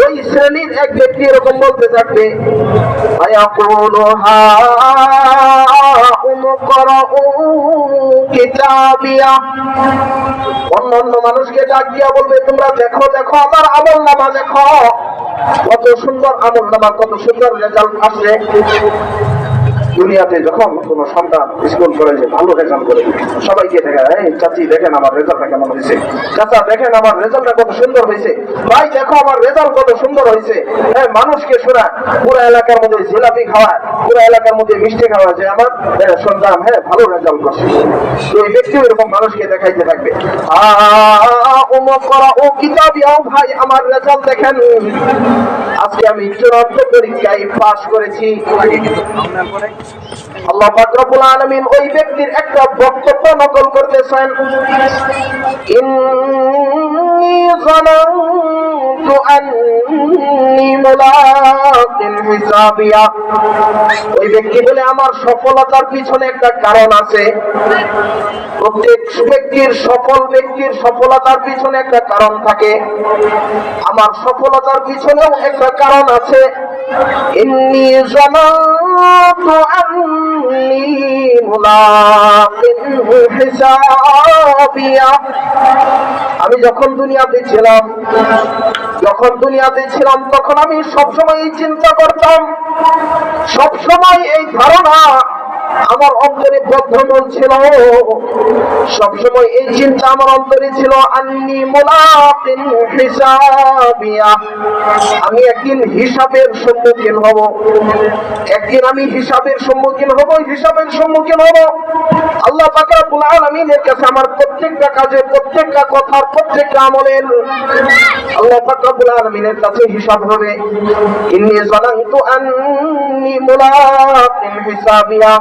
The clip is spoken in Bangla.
ওই শ্রেণীর এক ব্যক্তি এরকম বলতে থাকবে, ফায়াকুলু হাউম করাউ কিতাবিয়া। অন্যান্য মানুষকে ডাক দিয়া বলবে, তোমরা দেখো দেখো আমার আমলনামা দেখো, কত সুন্দর আমলনামা, কত সুন্দর রেজাল্ট আসছে। দুনিয়াতে যখন কোন সন্তান স্কুল কলেজে ভালো রেজাল্ট করে, সবাইকে দেখা, এই চাচি দেখেন আমার রেজাল্টটা কেমন হয়েছে, চাচা দেখেন আমার রেজাল্টটা কত সুন্দর হয়েছে, ভাই দেখো আমার রেজাল্ট কত সুন্দর হয়েছে। হ্যাঁ, মানুষকে শোনায়, পুরো এলাকার মধ্যে জিলাপি খাওয়ায়, পুরো এলাকার মধ্যে মিষ্টি খাওয়ায় যে আমার সন্তান ভালো রেজাল্ট করছে। তো এই ব্যক্তি এরকম মানুষকে দেখাইতে থাকবে, ও কিতাবিয়াও, ভাই আমার রেজাল্ট দেখেন, আজকে আমি চূড়ান্ত পরীক্ষায় পাস করেছি। আল্লাহ পাক রব্বুল আলামিন ওই ব্যক্তির একটা বক্তব্য নকল করতেছেন, ইন্নী যানানতু আন্নী মুলাকিন হিসাবিয়া। ওই ব্যক্তি বলে, আমার সফলতার পিছনে একটা কারণ আছে। প্রত্যেক ব্যক্তির সফলতার পিছনে একটা কারণ থাকে, আমার সফলতার পিছনেও একটা কারণ আছে। ইন্নী যানানতু আন্নী মুলাকিন হিসাবিয়া। আমি যখন দুনিয়াতে ছিলাম তখন আমি সবসময় চিন্তা করতাম, সবসময় এই ধারণা আমার অন্তরে বদ্ধমূল ছিল, সবসময় এই চিন্তা আমার অন্তরে ছিল, আন্নী মুলাকিন হিসাবিয়া। আমি একদিন হিসাবের সম্মুখীন হব, হিসাবের সম্মুখীন হব। আল্লাহ পাক রব্বুল আলামিনের কাছে আমার প্রত্যেকটা কাজের, প্রত্যেকটা কথার, প্রত্যেকটা আমলের আল্লাহ পাক রব্বুল আলামিনের কাছে হিসাব হবে। ইন্নী যানানতু আন্নী মুলাকিন হিসাবিয়া।